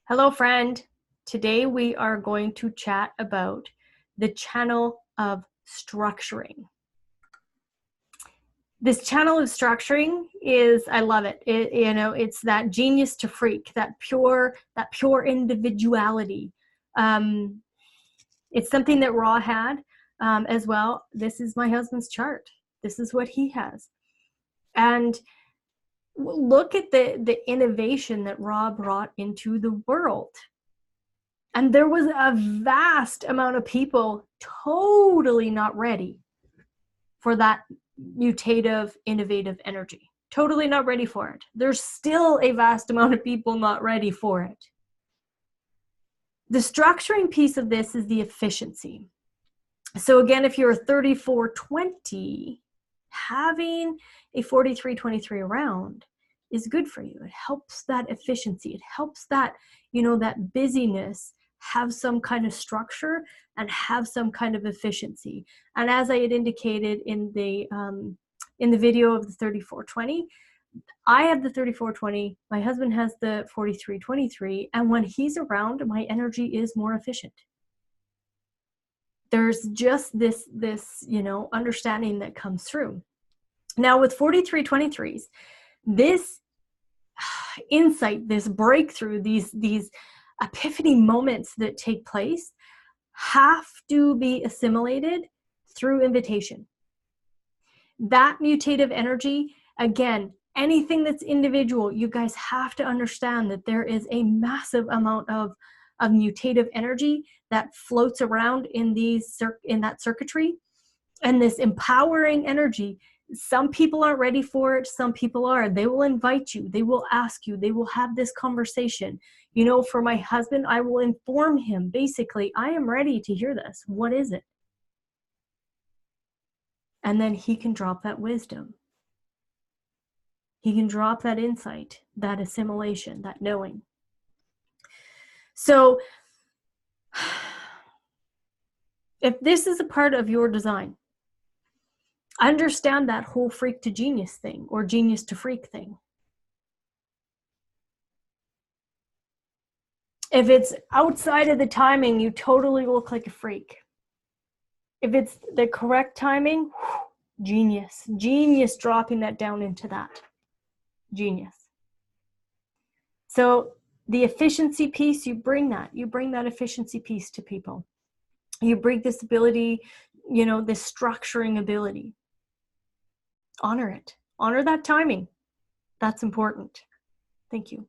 Hello, friend. Today we are going to chat about the channel of structuring. This channel of structuring I love it. It's that genius to freak, that pure individuality. It's something that Ra had as well. This is my husband's chart. This is what he has. And look at the innovation that Ra brought into the world. And there was a vast amount of people totally not ready for that mutative, innovative energy. Totally not ready for it. There's still a vast amount of people not ready for it. The structuring piece of this is the efficiency. So again, if you're a 3420, having a 4323 around is good for you. It helps that efficiency. It helps that, that busyness have some kind of structure and have some kind of efficiency. And as I had indicated in the video of the 3420, I have the 3420, my husband has the 4323, and when he's around, my energy is more efficient. There's just this understanding that comes through. Now with 4323s, this insight, this breakthrough, these epiphany moments that take place have to be assimilated through invitation. That mutative energy, again, anything that's individual, you guys have to understand that there is a massive amount of mutative energy that floats around in that circuitry, and this empowering energy. Some people aren't ready for it. Some people are. They will invite you. They will ask you. They will have this conversation. For my husband, I will inform him. Basically, I am ready to hear this. What is it? And then he can drop that wisdom. He can drop that insight, that assimilation, that knowing. So if this is a part of your design, understand that whole freak to genius thing or genius to freak thing. If it's outside of the timing, you totally look like a freak. If it's the correct timing, genius. Genius dropping that down into that. Genius. So the efficiency piece, you bring that efficiency piece to people. You bring this ability, this structuring ability. Honor it. Honor that timing. That's important. Thank you.